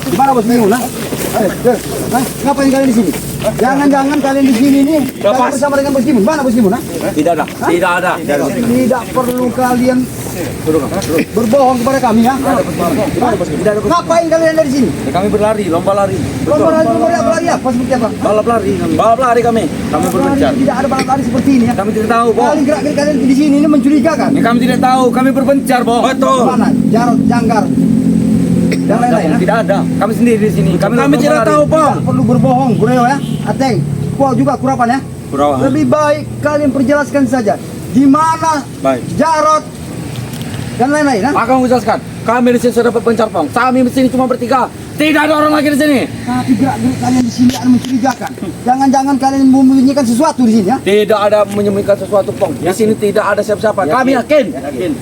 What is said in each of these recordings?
Di mana Bos Mimun? Ngapain kalian di sini? Jangan-jangan kalian di sini nih bersama dengan Bos Mimun. Mana Bos Mimun? Tidak ada. Tidak ada. Tidak perlu kalian berbohong kepada kami ya. Ngapain kalian dari sini? Kami berlari, lomba lari. Lomba lari apa? Seperti apa? Balap lari kami. Balap lari kami. Kami berpencar. Tidak ada balap lari seperti ini ya. Kami tidak tahu, Bos. Kalian gerak-gerik kalian di sini ini mencurigakan. Kami tidak tahu. Kami berpencar, Bos. Betul. Mana? Jarod, Janggar, dan lain-lain. Tidak ada. Kami sendiri di sini. Kami tidak tahu, Bos. Tidak perlu berbohong, Bureo ya. Ateng, kau juga kurapan ya. Lebih baik kalian perjelaskan saja. Di mana Baik. Jarod dan lain-lain ya. Maka menjelaskan. Kami di sini sudah berpencar, Bang. Kami di sini cuma bertiga. Tidak ada orang lagi di sini. Tapi gerak-gerik kalian di sini akan mencurigakan. Jangan-jangan kalian menyembunyikan sesuatu di sini ya. Tidak ada menyembunyikan sesuatu, Bang. Di sini tidak ada siapa-siapa. Kami yakin.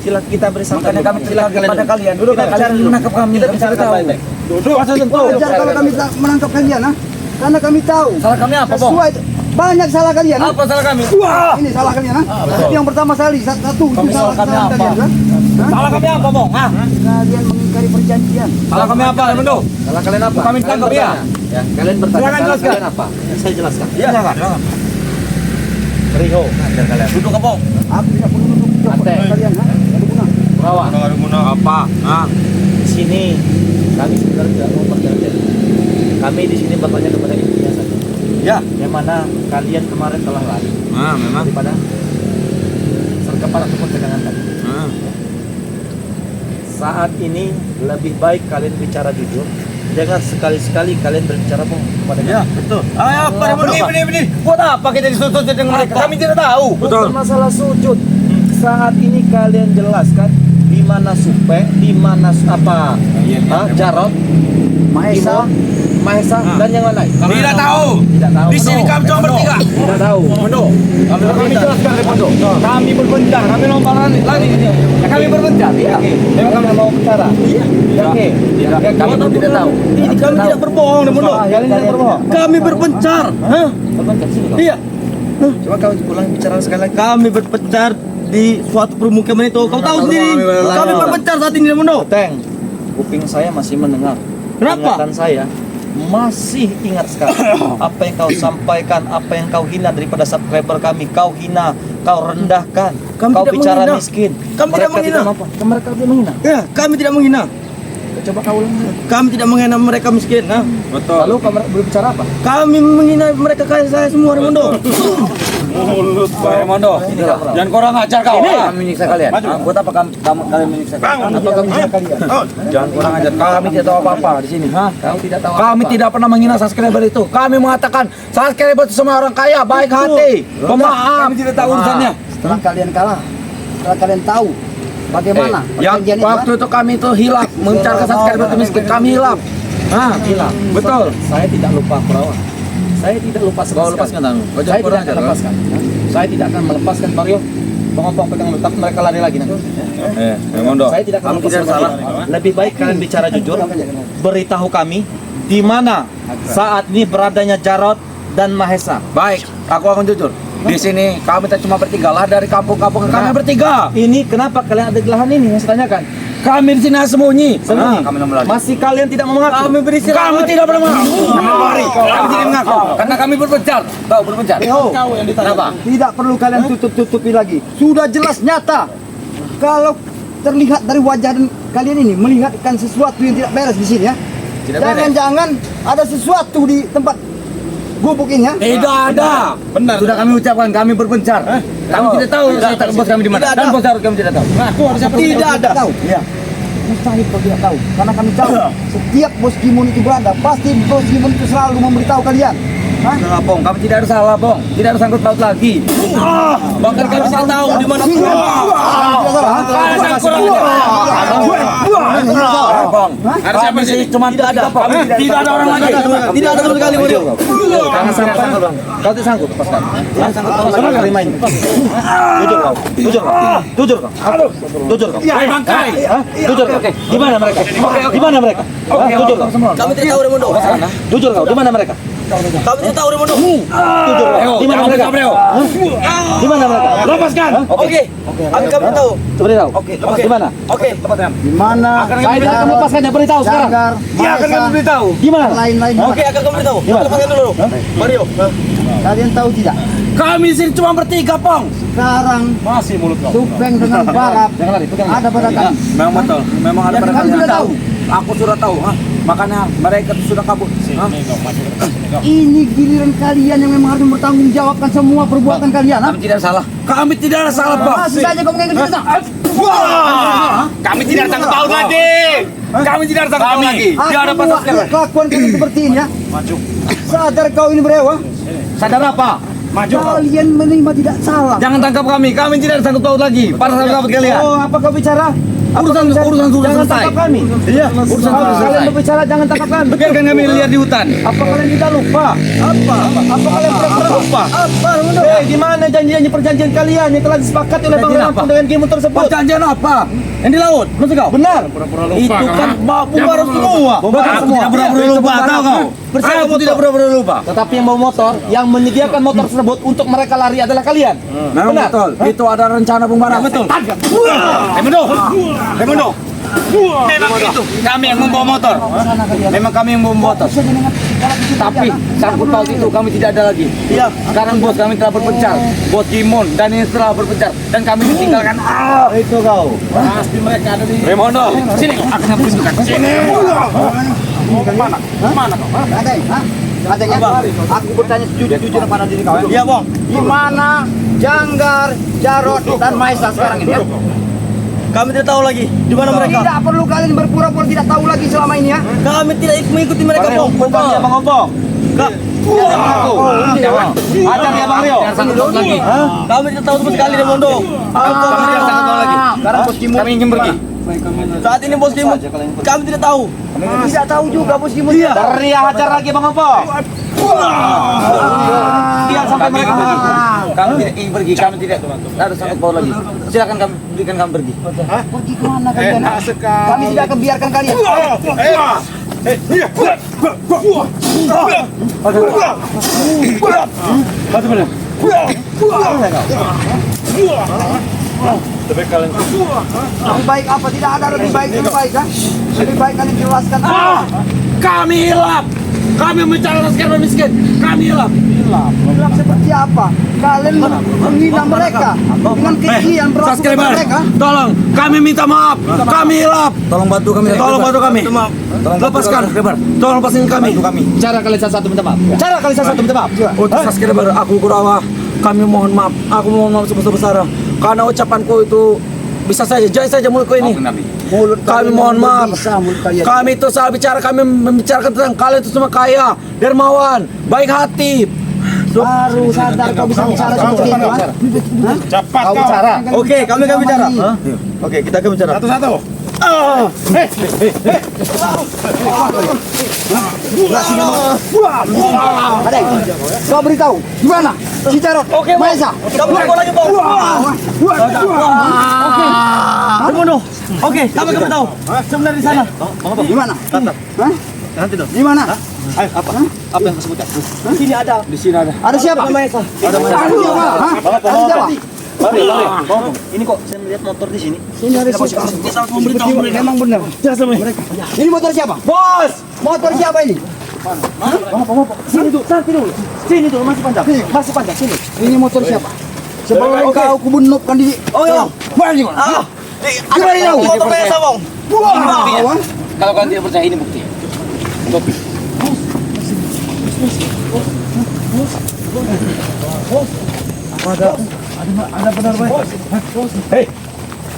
Silakan kita beri sampaikan kami silakan kepada kalian. Duduk, Kalian menangkap kami. Kita bisa tahu. Duduk, masa sentuh. Wajar kalau kami menangkap kalian ya. Karena kami tahu. Salah kami apa, Bang? Sesuai banyak salah kalian. Apa salah kami? Ini salah kalian ha. Tapi yang pertama sekali satu itu salah kami salah apa? kalian. Salah kami apa, Bang? Hah? Kalian mengingkari perjanjian. Salah kami apa, Mendo? Salah kalian apa? Kami tangkap ya. Ya, kalian bertanya. Silakan Salah jelaskan. kalian apa? Saya jelaskan. Iya, silakan. Riho, ajar kalian. Duduk, Bang. Aku tidak perlu untuk jawab Ateng. kalian ha. Ada guna. Perawan. Apa? Hah? Di sini kami sebenarnya tidak mau perjanjian. Kami di sini bertanya kepada intinya saja. Ya. Yang mana kalian kemarin telah lari Nah, memang. daripada sergap ataupun tegangan kami. Nah. Saat ini lebih baik kalian bicara jujur. Jangan sekali-sekali kalian berbicara bohong kepada kami. Ya, betul. Ayo, benih. Buat apa kita dituntut dengan mereka? Kami tidak tahu. Bukan masalah sujud. Saat ini kalian jelaskan di mana Supe, di mana apa? Jarod, Mahesa. Mahesa dan yang lain. Tidak tahu. Tidak tahu. Di sini kami cuma bertiga. Tidak tahu. Mondo. Kami jelaskan, Mondo. Kami berpencar. Kami lompat lari ini. Kami berpencar. Iya. Memang kami mau bicara. Iya. Oke. Kami pun tidak tahu. Ini kami tidak berbohong, Mondo. Kalian tidak berbohong. Kami berpencar. Hah? Berpencar sini kau. Iya. Coba kau ulang bicara sekali lagi. Kami berpencar di suatu permukiman itu. Kau tahu sendiri. Kami berpencar saat ini, Mondo. Teng, kuping saya masih mendengar. Kenapa? Ingatan saya masih ingat sekali apa yang kau sampaikan, apa yang kau hina daripada subscriber kami. Kau hina, kau rendahkan, Kami kau tidak bicara menghina. miskin. Kami tidak menghina. Mereka tidak menghina. Ya, kami tidak menghina. Coba kau ulang. Kami tidak menghina mereka miskin. Nah, betul. Lalu kau berbicara apa? Kami menghina mereka kayak saya semua, Mondo. Mulut, Mondo. Jangan kurang ajar kau. Kami menyiksa kalian. Buat apa kalian menyiksa kalian? Apa kami menyiksa kalian? Jangan kurang ajar. Kami tidak tahu apa-apa di sini. Kau tidak tahu Kami apa-apa. tidak pernah menghina subscriber itu. Kami mengatakan subscriber itu semua orang kaya, baik hati, pemaaf. Kami tidak tahu urusannya. Setelah kalian kalah, setelah kalian tahu bagaimana Yang perjanjian waktu itu kami itu hilaf mencari subscriber itu miskin. Kami hilaf. Hilang. Betul. Saya tidak lupa perawan. Saya tidak lupa sama Kau sekali. lepaskan tangan. Kau Saya jangan tidak kurang akan ajar. lepaskan. Saya tidak akan melepaskan Mario. Pengopong pegang letak mereka lari lagi nanti. Mondo. Saya tidak akan Kamu lepaskan tidak salah. Mario. Lebih baik kalian bicara jujur. Beritahu kami di mana saat ini beradanya Jarod dan Mahesa. Baik, aku akan jujur. Di sini kami tak cuma bertiga lah dari kampung-kampung kami bertiga. Ini kenapa kalian ada di lahan ini? Yang saya tanyakan. Kami di sini sembunyi. Sembunyi. Kami belum lari. Masih kalian tidak mau mengaku. Kami beristirahat. Kami tidak pernah mengaku. Kami lari. Kami tidak mengaku. Karena kami berpencar. Tahu berpencar. Kau yang ditanya. Kenapa? tidak perlu kalian tutup-tutupi lagi. Sudah jelas nyata. Kalau terlihat dari wajah dan kalian ini melihatkan sesuatu yang tidak beres di sini ya. Tidak beres. Jangan-jangan ada sesuatu di tempat gubuk ini ya. Tidak ada. Benar. Sudah kami ucapkan kami berpencar. Kami tidak tahu bos kami di mana. Dan bos Jarod kami tidak tahu. Aku harus siapa? Tidak ada. Tahu. Ya. Mustahil kau tidak tahu. Karena kami tahu setiap bos Kimun itu berada, pasti bos Kimun itu selalu memberitahu kalian. Hah? Salah, Bong. Kami tidak ada salah, Bong. Tidak ada sangkut paut lagi. Bahkan kami tidak tahu di mana. Tidak salah. Bong. Ada siapa sih? Cuma tidak ada. Tidak ada orang lagi. Tidak ada sama sekali, Mario. Jangan sampai kau tidak sanggup lepaskan. Jangan sanggup lepaskan kali main. Jujur kau. Jujur kau. Jujur kau. Jujur kau. Bangkai. Jujur kau. Di mana mereka? Di mana mereka? Jujur kau. Kami tidak tahu, Remondo. Jujur kau. Di mana mereka? Kami tidak tahu Remondo. Di mana mereka? Di mana mereka? Lepaskan. Oke. Kami tidak tahu. Beritahu. Oke. Di mana? Oke. Di mana? Saya tidak akan melepaskannya. Beritahu sekarang. Janggar, Dia akan Maesa, memberitahu. Di mana? lain-lain. Oke, akan kami beritahu. Lepaskan dulu. Mario. Kalian tahu tidak? Kami sini cuma bertiga, Pong. Sekarang Masih mulut kau. Supeng dengan Barap Jangan lari, pegang. ada pada kami. Memang betul. Memang ada pada Kami kalian. sudah tahu. Aku sudah tahu, ha? Makanya mereka sudah kabur. Ha? Ini giliran kalian yang memang harus bertanggung jawabkan semua perbuatan kalian. Ha? Kami tidak salah. Kami tidak ada salah, Pak. Masih saja kamu ngikut kita. Kami tidak ada sangkut paut lagi. Kami tidak ada sangkut paut lagi. Dia ada pasal sekarang. Kelakuan kalian seperti ini ya. Sadar kau ini berewa. Sadar apa? Kalian menerima tidak salah. Jangan tangkap kami. Kami tidak ada sangkut paut lagi. Para sahabat kalian. Oh, apa kau bicara? Urusan sudah Jangan selesai. tangkap kami. Iya, urusan sudah Kalian selesai. berbicara jangan tangkap kami. Biarkan kami lihat di hutan. Apa kalian tidak lupa? Apa kalian pura-pura lupa? Apa? Di mana janji-janji perjanjian kalian yang telah disepakati oleh Bang Perjanjian Lampung apa? dengan Gimu tersebut? Perjanjian apa? Yang di laut, maksud kau? Benar. Itu kan bubar semua. Aku tidak pura-pura lupa, tahu kau? Aku tidak pura-pura lupa. Tetapi yang bawa motor, yang menyediakan motor tersebut untuk mereka lari adalah kalian. Memang Benar. betul. Itu ada rencana pembarang. Betul. Remondo. Remondo. Memang itu. Kami yang membawa motor. Memang kami yang membawa motor. Tapi sangkut paut itu kami tidak ada lagi. Iya. Sekarang bos kami telah berpencar. Bos Kimon dan ini telah berpencar dan kami ditinggalkan. Itu kau. Pasti mereka ada di Remondo. Sini akan tunjukkan. Sini. Mana? Mana kau? Adeng, Adeng ya. Aku bertanya jujur pada diri kau. Iya, Bang. Di mana Janggar, Jarot dan Maesa sekarang ini ya? Kami tidak tahu lagi di mana mereka. Tidak perlu kalian berpura-pura tidak tahu lagi selama ini ya. Kami tidak mengikuti mereka, Bang. Bukannya Bang Ompong. Ajar ya Bang Rio. Lagi. Kami tidak tahu sama sekali Remondo. Kami tidak sangat tahu lagi. Sekarang Bos Kimon. Kami ingin pergi. Saat ini Bos Kim, kami tidak tahu. Tidak tahu juga Bos Kimon. Teriak hajar lagi Bang Ompong. Biar sampai mereka pergi. Kami tidak ingin pergi. Kami tidak ada sangkut paut lagi. Silakan kami berikan kami pergi. Pergi kemana kalian? Kami tidak akan biarkan kalian. Lebih baik apa? Tidak ada lebih baik kan? Lebih baik kalian jelaskan. Kami hilap. Kami mencari miskin miskin. Kami hilap. Bilang seperti apa? Kalian menghina mereka dengan kejian berlaku Subscriber, mereka. tolong kami minta maaf. Kami hilap. Tolong bantu kami. Tolong bantu kami. Lepaskan. Tolong lepaskan kami. Cara kalian satu minta maaf. Cara kalian satu minta maaf. Untuk subscriber aku Kurawa, kami mohon maaf. Aku mohon maaf sebesar-besar karena ucapanku itu bisa saja jangan saja mulutku ini. Mulut Kami kalian mohon maaf. berbisa, mulut kalian. Kami itu salah bicara. Kami membicarakan tentang kalian itu semua kaya, dermawan, baik hati. Baru sadar kau bisa bicara seperti itu. Cepat Kau kau. bicara. Oke, kami akan bicara. Oke, kita akan bicara. Satu-satu. Adek, kau beritahu di mana? Si Jarot, Maesa. Kamu mau lagi, Bang? Remondo. Oke, kami akan tahu. Sebenarnya di sana. Di mana? Hah? Di mana? Apa yang kau sebutkan? Di sini ada. Di sini ada. Ada siapa? Maesa. Ada siapa? Hah? Ada siapa? Ini kok saya melihat motor di sini. Ini ada siapa? Kita harus memberitahu mereka. Memang benar. Mereka. Ini motor siapa? Bos, Motor siapa ini? Sini dulu, sini dulu, masih panjang. Masih panjang, sini. Ini motor siapa? Sebelum kau kubunupkan diri. Oh iya. Balik. Kembali tahu. Motor Maesa, Bang. Wah. kalau kalian tidak percaya ini bukti. Kopi. Ada benar baik.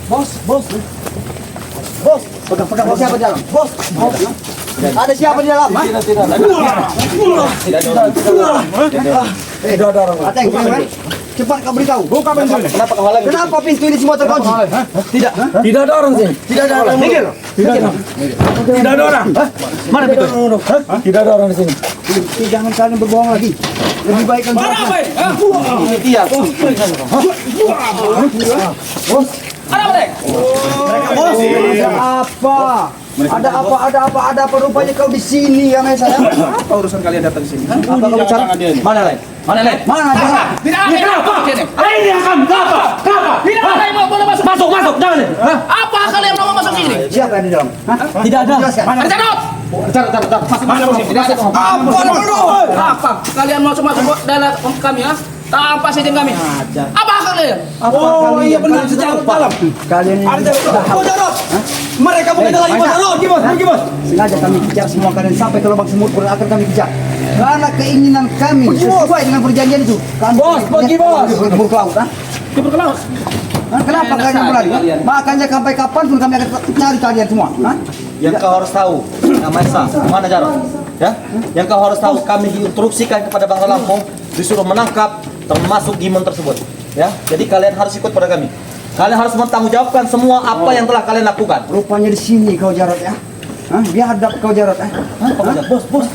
Bos. Pegang siapa di dalam? Bos. Ada siapa di dalam? Tidak ada orang. Ateng, cepat kau beritahu. Buka pintu. Kenapa kau halangi? Kenapa pintu ini semua terkunci? Tidak. Tidak ada orang sini. Tidak ada orang. Tidak ada orang. Mana itu? Tidak ada orang di sini. Jangan kalian berbohong lagi. Lebih baik kalian jelaskan. Ini dia. Ada apa? Ada apa rupanya kau di sini ya Mesa? Apa urusan kalian datang ke sini? Apa kau bicara? Mana lain? Mana lain? Mana Jarot? Tidak ada yang mau sini. Ini akan kenapa? Tidak ada yang mau boleh masuk. Masuk, jangan nih. Apa kalian mau masuk sini? Siapa yang di dalam? Hah? Tidak ada. Jelaskan. Ada Jarot. Mana sini? Tidak ada. Apa? Kalian mau masuk dalam kami ya? Tanpa izin kami. Apa kalian? Oh iya benar, sejak malam. Kalian ini Jarot. Mereka bukan lagi Jarot. Pergi bos. sengaja kami kejar semua kalian sampai ke lubang semut pun akan kami kejar. Karena keinginan kami sesuai dengan perjanjian itu. Kami Pergi, bos. Berburu ke laut, Kibur ke laut. Kenapa kalian berlari? Makanya sampai kapanpun kami akan tetap cari kalian semua. Yang kau harus tahu, nama Esa, mana Jarot? Ya? Yang kau harus tahu, kami diinstruksikan kepada Bangsa Lampung disuruh menangkap termasuk Gimon tersebut. Ya, jadi kalian harus ikut pada kami. Kalian harus bertanggungjawabkan semua apa yang telah kalian lakukan. Rupanya di sini kau Jarot ya. Biadab kau Jarot. Bos.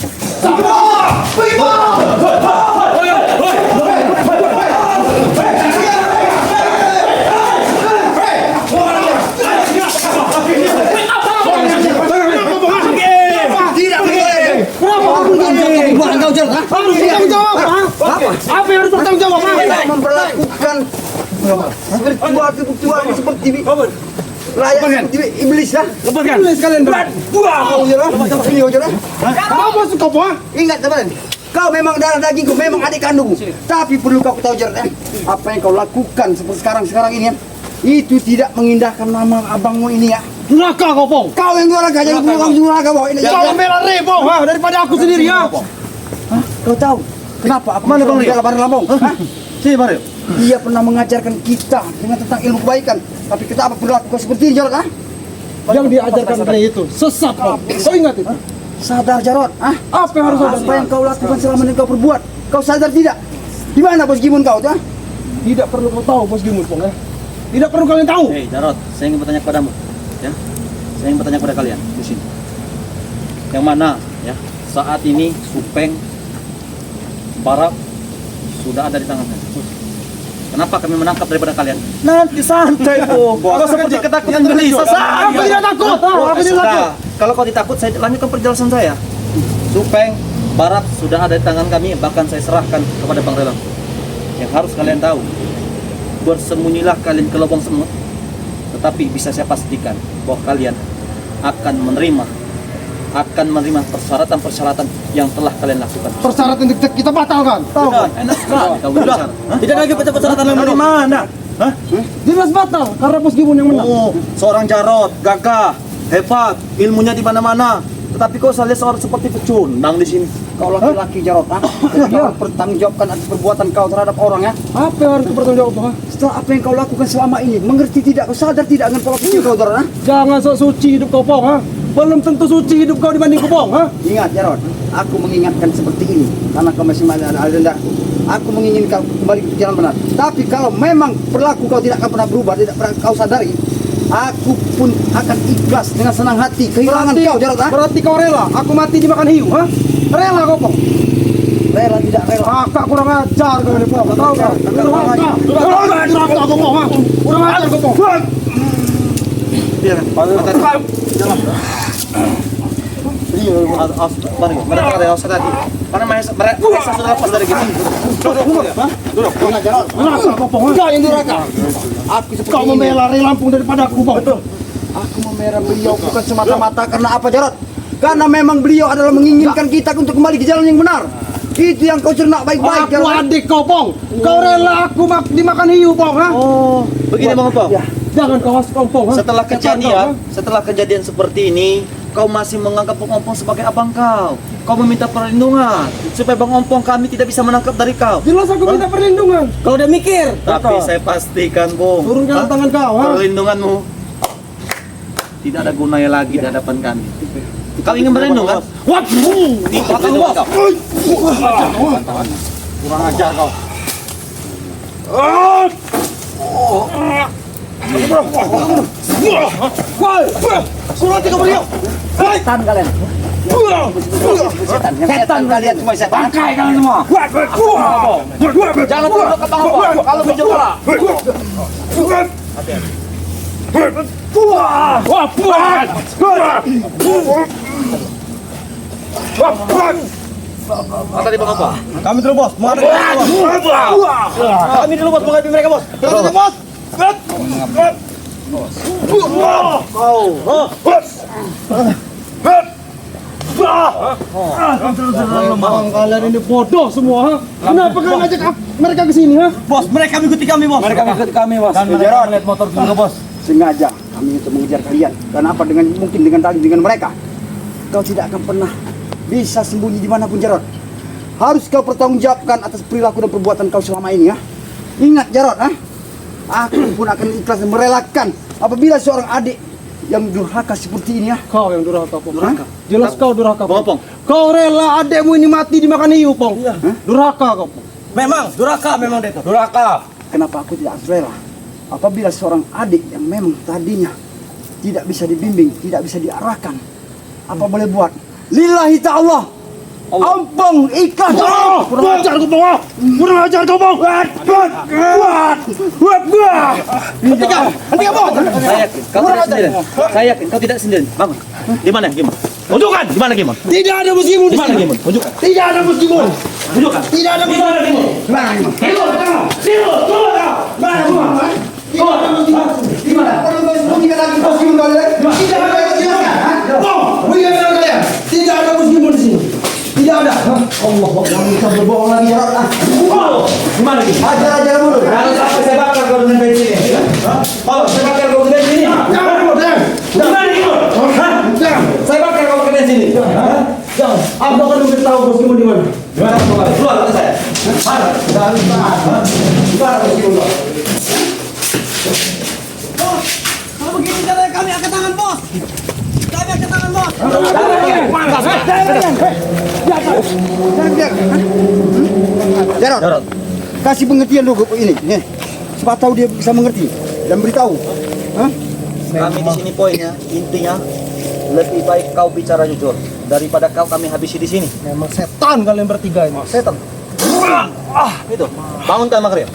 Apa yang harus bertanggung jawab? Memperlakukan spiritual seperti ini. Layak seperti iblis ya. Lepaskan. Iblis kalian berat. Kau Jarot. Ini kau Jarot. Kau masuk kau apa? Ingat teman, kau memang darah dagingku, memang adik kandungku. Tapi perlu kau tahu Jarot ya. Apa yang kau lakukan seperti sekarang ini ya, itu tidak mengindahkan nama abangmu ini ya. Durhaka kau Pong. Kau yang durhaka, jangan bilang durhaka bawa ini. Kau membela Rebo daripada aku sendiri ya. Kau tahu kenapa aku Mana Bang Rio? membela Bandar Lampung? Sini Mario. Dia pernah mengajarkan kita dengan tentang ilmu kebaikan. Tapi kita apa perlu lakukan seperti ini Jarot? Yang diajarkan oleh itu sesat Pong. Kau ingat itu? Sadar Jarot. Apa yang harus Apa yang kau lakukan selama ini kau perbuat? Kau sadar tidak? Di mana bos Gimun kau tuh? Tidak perlu kau tahu Bos Gimun Pong ya. Tidak perlu kalian tahu. Hei Jarot, saya ingin bertanya kepadamu. Ya, saya ingin bertanya kepada kalian di sini. Yang mana ya saat ini Supeng Barak sudah ada di tangan kami. Kenapa kami menangkap daripada kalian? Nanti santai kok. Kau seperti ketakutan gelisah. Aku tidak takut. Aku tidak takut. Kalau kau ditakut, saya lanjutkan perjalanan saya. Supeng Barat sudah ada di tangan kami, bahkan saya serahkan kepada Bang Relang. Yang harus kalian tahu, bersembunyilah kalian ke lubang semut, tetapi bisa saya pastikan bahwa kalian akan menerima persyaratan-persyaratan yang telah kalian lakukan. Persyaratan kita batalkan. Tahu kan? Enak sekali kau bicara. Tidak lagi persyaratan yang dari mana? Hah? Jelas batal karena Bos Gimun yang menang. Oh, seorang Jarot, gagah, hebat, ilmunya di mana-mana. Tetapi kau saya lihat seorang seperti pecundang di sini. Kau laki-laki Jarot, kau bertanggungjawabkan atas perbuatan kau terhadap orang ya. Apa yang harus bertanggung jawab? Setelah apa yang kau lakukan selama ini, mengerti tidak? Kau sadar tidak dengan pola pikir kau Jarot? Jangan sok suci hidup kau Pong ha. Belum tentu suci hidup kau dibanding kau Pong ha. Ingat Jarot, aku mengingatkan seperti ini karena kau masih ada dendamku. Aku menginginkan kau kembali ke jalan benar. Tapi kalau memang perilaku kau tidak akan pernah berubah, tidak pernah kau sadari, aku pun akan ikhlas dengan senang hati kehilangan kau Jarot. Berarti kau rela aku mati dimakan hiu ha? Rela kau Pong? Rela tidak rela. Kakak kurang ajar kau ini Pong. Tahu kan? Kurang ajar kau Pong ha. Kurang ajar kau Pong. Iya, mereka ada tadi. Karena mereka sudah lepas dari gitu. Kau yang durhaka. Aku seperti Kau ini. membela Ri Lampung daripada aku Pong. Aku memerah beliau bukan semata-mata karena apa Jarot? Karena memang beliau adalah menginginkan kita untuk kembali ke jalan yang benar. Itu yang kau cernak baik-baik Aku Jarot. adik kau Pong. Kau rela aku dimakan hiu Pong ha? Oh, begini Bang Opong. Jangan kau masuk Pong ha. Setelah kejadian seperti ini, kau masih menganggap Bang Ompong sebagai abang kau. Kau meminta perlindungan supaya Bang Ompong kami tidak bisa menangkap dari kau. Jelas aku minta perlindungan. Kau udah mikir. Tapi saya pastikan, Bung, Turunkan tangan kau ha. perlindunganmu tidak ada gunanya lagi di hadapan kami. Kau ingin berlindung kan? What? Di perlindungan kau. Kurang ajar kau. Surat tiga beliau. Setan kalian. Setan kalian semua setan. Bangkai kalian semua. Jangan tunduk ke Bang Opong. Kalau muncul bola. Kata di bawah apa? Kami dulu bos, menghadapi mereka bos. Kami dulu bos, menghadapi mereka bos. Bos. Kalian ini bodoh semua, ha? Kenapa kalian ngajak mereka ke sini, ha? Bos, mereka mengikuti kami bos. Mereka mengikuti kami bos. Dan mereka melihat motor juga bos. Sengaja kami untuk mengejar kalian. Kenapa mungkin dengan tali dengan mereka? Kau tidak akan pernah bisa sembunyi dimanapun Jarod. Harus kau pertanggungjawabkan atas perilaku dan perbuatan kau selama ini ya. Ingat Jarod, ha? Aku pun akan ikhlas dan merelakan apabila seorang adik yang durhaka seperti ini ya. Kau yang durhaka, Pong. Durhaka? Jelas kau durhaka, Bawa, Pong. Pong. Kau rela adekmu ini mati dimakan hiu, Pong. Durhaka kau, Pong. Memang durhaka memang Deto. Durhaka. Kenapa aku tidak rela apabila seorang adik yang memang tadinya tidak bisa dibimbing, tidak bisa diarahkan, apa boleh buat? Lillahi ta'ala. Ampun, ikhlas. Kurang ajar kau, Pong. Kurang ajar kau, Pong. Hentikan, Bos. Saya yakin kau tidak sendirian. Saya yakin kau tidak sendirian. Bangun. Di mana Gimon? Tunjukkan di mana Gimon? Tidak ada meskipun Di mana Gimon? Tunjukkan. Tidak ada meskipun. Tunjukkan. Tidak ada meskipun. Tidak ada meskipun di sini. Tidak ada. Allah, jangan bisa berbohong lagi ya. Di mana Gimon? Ajar dulu. Kalau sampai saya bakar kau dengan bensin ini. Kalau saya bakar kau dengan bensin ini. Di mana Gimon? Saya bakar kau pakai bensin ini. Jangan. Abang akan memberitahu meskipun di mana. Di mana kau bakar? Keluar kata saya. Mana? Di mana meskipun kau? Kalau begitu caranya kami angkat tangan, Bos. Kami angkat tangan, Bos. Jarod, kasih pengertian dulu ini, nih. Supaya tahu dia bisa mengerti dan beritahu. Hah? Kami di sini poinnya, intinya lebih baik kau bicara jujur daripada kami habisi di sini. Memang setan kalian bertiga ini. Setan. Itu. Bangunkan Makril.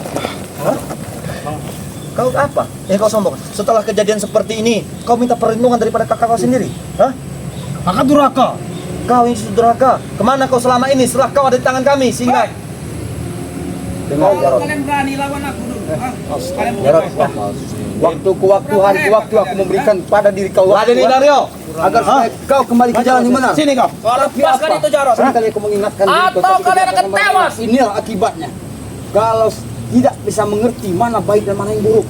Kau apa? Kau sombong. Setelah kejadian seperti ini, kau minta perlindungan daripada kakak kau sendiri. Hah? Kakak durhaka. Kau yang durhaka. Kemana kau selama ini setelah kau ada di tangan kami? Singgah. Dengar Jarod. Kalian berani lawan aku dulu. Kalian Jarod. Waktu ke waktu, hari ke waktu aku memberikan pada diri kau Ada di Dario. agar supaya kau kembali ke jalan yang benar. Sini kau. lepaskan itu Jarod. Seringkali aku mengingatkan diri kau, Atau tapi kalian tidak akan mau tewas. mengerti. Inilah akibatnya. Kalau tidak bisa mengerti mana baik dan mana yang buruk,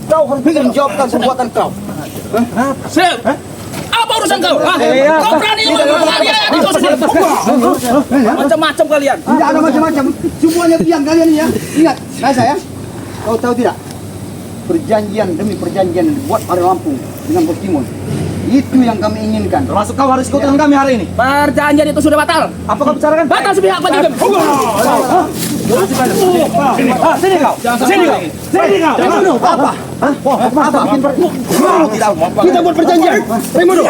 kau harus menjawabkan perbuatan kau. Sip. Apa urusan kau? Kau berani menganiaya adikku sendiri? Macam-macam kalian. Tidak ada macam-macam. Semuanya biang kalian ini ya. Ingat, saya. Kau tahu tidak? Perjanjian demi perjanjian buat pada Lampung dengan Bos Timon. Itu yang kami inginkan. Termasuk kau harus ikut dengan kami hari ini. Perjanjian itu sudah batal. Apa kau bicarakan? Batal sepihak Pak Jigem. Sini kau. Sini kau. Sini kau. Apa? Apa? Tidak. Kita buat perjanjian. Raimundo.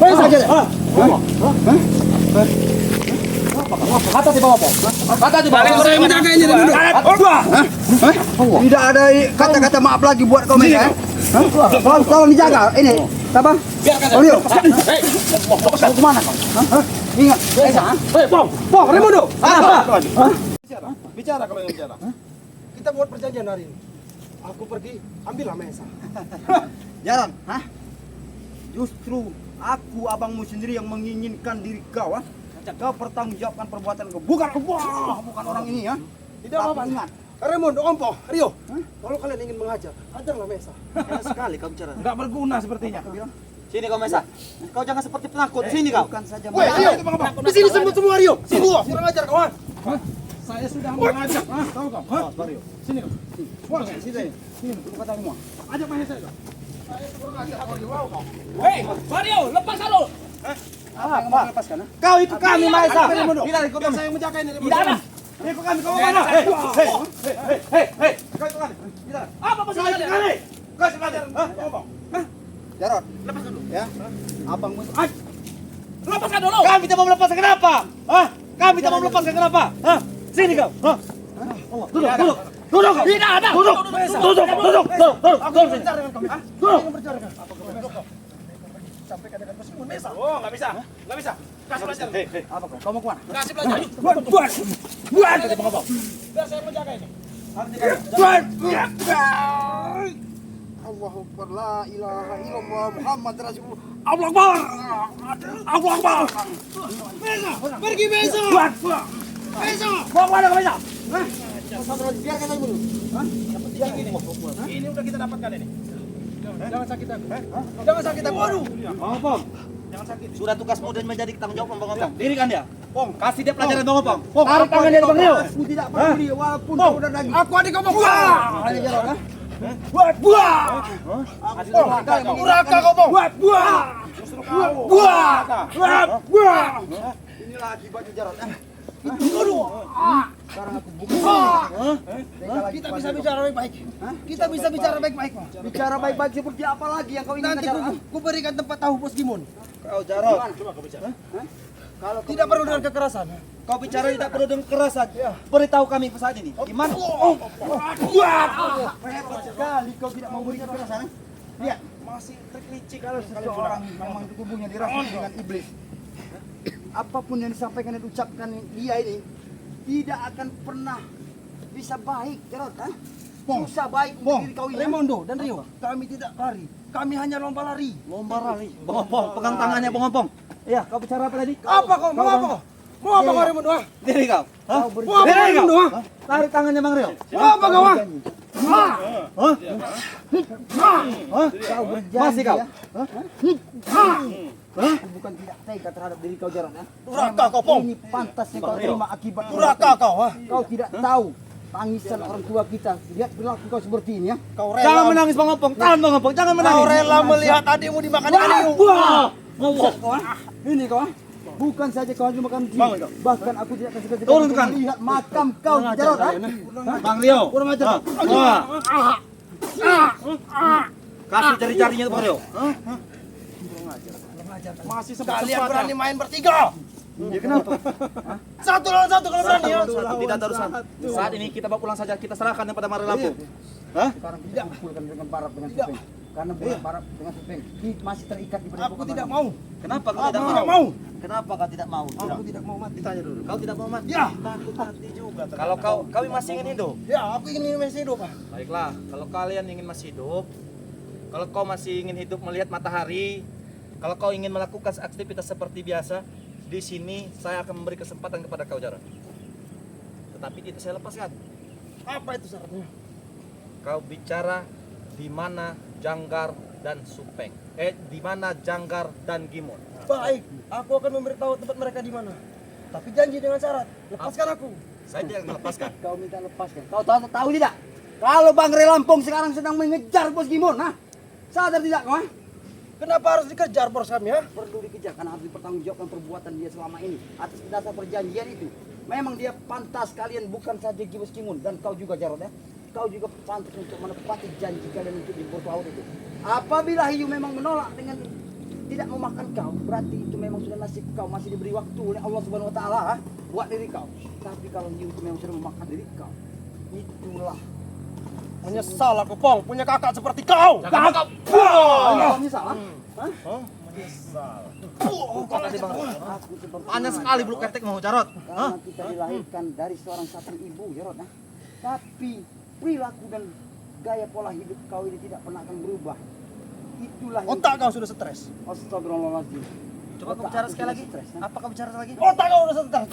Bayar saja. Kata di bawah, Pong. Kata di bawah. Saya menjaga ini dulu. Tidak ada kata-kata maaf lagi buat kau mereka. Tolong dijaga. Ini apa? Olio. Mau kemana kau? Ingat, Pong, Raimundo. Apa? Bicara kalau yang bicara. Kita buat perjanjian hari ini. Aku pergi, ambillah Mesa. Jalan, justru aku abangmu sendiri yang menginginkan diri kau, Kau pertanggungjawabkan perbuatan kau, bukan orang ini ya. Tidak apa-apa. Ingat, Raimundo, Ompo, Rio. Kalau kalian ingin mengajar, ajarlah Mesa. Enak sekali kau bicara. Enggak berguna sepertinya. Sini kau Mesa. Kau jangan seperti penakut. Sini kau. bukan saja Woi, Rio. Di sini semua Rio. Sini gua, kurang ajar kawan. Saya sudah mengajak. Tahu kau? Sini kau. sini, kata semua. Ajak main saya. Hei, Mario, lepaskan lo. Apa yang mau lepaskan? Kau ikut kami, Maesa. Tidak ikut kami. Saya menjaga ini. Tidak ada. Ikut kami, kau mana? Hei. Kau ikut kami. Tidak. Apa maksud kalian? Kau sengaja. Ngomong. Jarod, lepaskan dulu. Ya, abangmu itu. Lepaskan dulu. Kami tidak mau melepaskan kenapa? Hah? Kami tidak mau melepaskan kenapa? Hah? Sini kau. Hah? Duduk. Duduk. Tidak ada. Duduk. Duduk. Aku ingin bicara dengan kamu. Aku ingin bicara dengan kamu. Sampaikan dengan Bos Gimun Mesa. Oh, nggak bisa. Nggak bisa. Kasih pelajaran. Apa kau? Kau mau kemana? Kasih pelajaran. Buat. Biar saya menjaga ini. Allahu Akbar, la ilaha illallah, Muhammad Rasulullah. Allah Akbar. Allah Akbar. Pergi Mesa. Buat. Mesa. Mau kemana kau bisa? Biarkan aku dulu. Ini udah kita dapatkan ini. Jangan sakit aku. Jangan sakit aku. Aduh. Bang Opong, Jangan sakit. sudah tugasmu dan menjadi tanggung jawab Bang Opong. Ya. Dirikan dia. Pong, kasih dia pelajaran Bang Opong. Tarik tangan dia Bang Rio. Aku tidak peduli walaupun kau udah daging. Aku adik kamu. Hanya Jarod, ha? Buat. Durhaka kau, Bang. Buat. Inilah akibatnya Jarod, ha? Sekarang aku buka. Kita bisa bicara baik-baik. Kita bisa bicara baik-baik. Bicara baik-baik seperti apa lagi yang kau inginkan Nanti Jarod, ha? ku berikan tempat tahu Bos Gimun. Kau Jarod, Kalau kau Tidak perlu dengan kekerasan. kau bicara tidak perlu dengan kekerasan. Beritahu kami saat ini. Gimana? hebat sekali kau tidak mau berikan kekerasan, ha? Lihat, Masih terkelicik kalau seseorang memang tubuhnya dirasuki dengan iblis, apapun yang disampaikan dan diucapkan dia ini tidak akan pernah bisa baik, Jarod, ha? Susah baik untuk diri kau ini. ha? Raimondo dan Rio, kami tidak lari. Kami hanya lomba lari. Lomba lari. Bang Opong, pegang tangannya Bang Opong. Iya, kau bicara apa tadi? Apa kau? Mau apa kau? Mau apa kau Raimondo? Diri kau. Hah? Kau Mau apa kau Diri Raimondo? kau. Tarik tangannya Bang Rio. Mau apa kau? Hah? Kau berjanji, Masih kau? ya? Aku bukan tidak tega terhadap diri kau, Jarod, ha? Durhaka kau, Pong. Ini pantas yang kau terima akibat Durhaka kau, ha? Kau tidak tahu tangisan orang tua kita. Lihat perilaku kau seperti ini, ya. Kau Jangan rela. menangis Bang Opong. Tahan Bang Opong, jangan Kau menangis. rela melihat adikmu dimakan ikan hiu. Kau, ha? Ini kau, ha? Bukan saja kau hanya makan di sini, bahkan aku tidak akan segan-segan Turunkan. untuk melihat makam kau, Jarod, ha? Bang Rio. Kurang ajar. Wah. Kasih jari-jarinya tuh Bang Rio. Masih kalian berani main bertiga. Ya kenapa? Satu lawan satu kalau berani ya. Tidak terusan. Saat ini kita bawa pulang saja. Kita serahkan kepada Mara Lampung. Hah? Sekarang kita kumpulkan dengan Barat dengan Supeng. Karena bukan Barat dengan Supeng masih terikat di Aku tidak mau. Kenapa kau Aku tidak tidak mau? mau. Kenapa kau tidak mau? Aku tidak mau mati. Tanya dulu. Kau tidak mau mati? Ya. Takut mati juga. Kalau kau masih ingin hidup. Ya, aku ingin masih hidup, Pak. Baiklah, kalau kalian ingin masih hidup, kalau kau masih ingin hidup melihat matahari, kalau kau ingin melakukan aktivitas seperti biasa, di sini saya akan memberi kesempatan kepada kau, Jarod. Tetapi itu saya lepaskan. Apa itu syaratnya? Kau bicara di mana Janggar dan Supeng. Di mana Janggar dan Gimun. Baik, aku akan memberitahu tempat mereka di mana. Tapi janji dengan syarat, lepaskan aku. Saya tidak akan melepaskan. Kau minta lepaskan. Kau tahu tidak? Kalau Bang Ray Lampung sekarang sedang mengejar Bos Gimun, ha? Sadar tidak kau, ha? Kenapa harus dikejar bos kami ya? Perlu dikejar karena harus dipertanggungjawabkan perbuatan dia selama ini atas dasar perjanjian itu. Memang dia pantas kalian bukan saja Bos Gimun dan kau juga, Jarod, ya. Kau juga pantas untuk menepati janji kalian untuk di bos laut itu. Apabila hiu memang menolak dengan tidak memakan kau, berarti itu memang sudah nasib kau, masih diberi waktu oleh Allah Subhanahu wa taala, ha? Buat diri kau. Tapi kalau hiu itu memang sudah memakan diri kau, itulah Menyesal aku, Pong, punya kakak seperti kau. kau menyesal, ha? Hah? Kata di Bang Rio. Aku seperti Panas sekali bulu ketek mau, Jarod. karena kita dilahirkan dari seorang satu ibu, Jarod, nah. Tapi perilaku dan gaya pola hidup kau ini tidak pernah akan berubah. Itulah yang Otak kau sudah stres. Astagfirullahaladzim. Coba kau bicara sekali lagi. Apa kau bicara lagi? Otak kau sudah stres.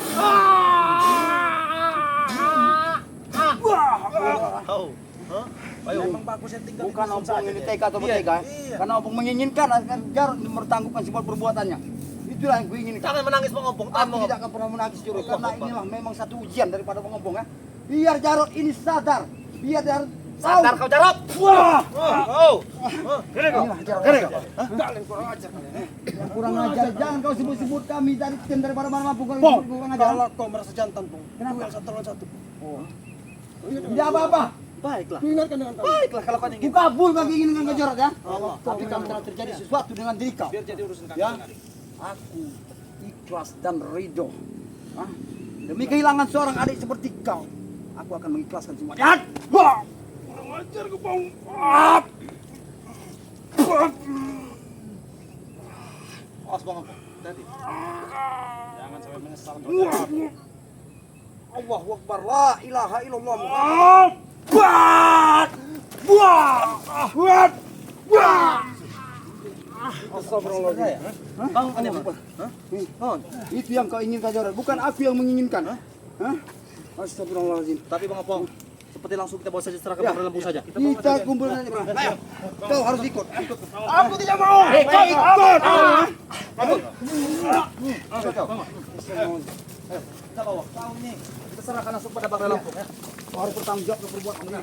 Ayo. Memang bagus yang tinggal Bukan di dusun ompong saja ini dia. tega atau bertega, karena ompong menginginkan agar Jarod bertanggungan semua perbuatannya. Itulah yang gue inginkan. Jangan menangis Bang Opong. Tahan Aku Bang tidak Opong. akan pernah menangis Jarod, karena inilah memang satu ujian daripada Bang Ompong, ya. Biar Jarod ini sadar, biar Jarod tahu. Sadar kau, Jarod. Wah! Oh. Inilah Jarod. Kalian kurang ajar kalian. Yang kurang ajar, jangan kau sebut-sebut kami dari tim daripada mana mampu kau Pong, kurang ajar. kalau kau merasa jantan, Pong. Kenapa? Duel satu lawan satu. Tidak apa-apa. Baiklah. Ku ingatkan dengan kau. Baiklah kalau kau ingin. Ku kabul kau keinginan kau Jarod, ya. Tapi kalau telah terjadi sesuatu dengan diri kau, Biar jadi urusan kami. ya, aku ikhlas dan ridho. Hah? Demi kehilangan seorang adik seperti kau, aku akan mengikhlaskan semuanya. Kurang ajar kau bang. Awas bang aku. Hati. Jangan sampai menyesal. Allahu Akbar, la ilaha illallah Muhammad. Astagfirullahaladzim. Bang, ada bang. Itu yang kau inginkan Jauhar, bukan aku yang menginginkan. Hah? Astagfirullahaladzim. Tapi bang Apong, seperti langsung kita bawa saja serahkan Ya. pada lembu saja. Kita kumpul saja. Ayo, kau harus ikut. Aku tidak mau. Kau ikut. Kita bawa. Kau ini kita serahkan langsung pada bang Lampung ya. Kau harus bertanggung jawab ke perbuatan ini.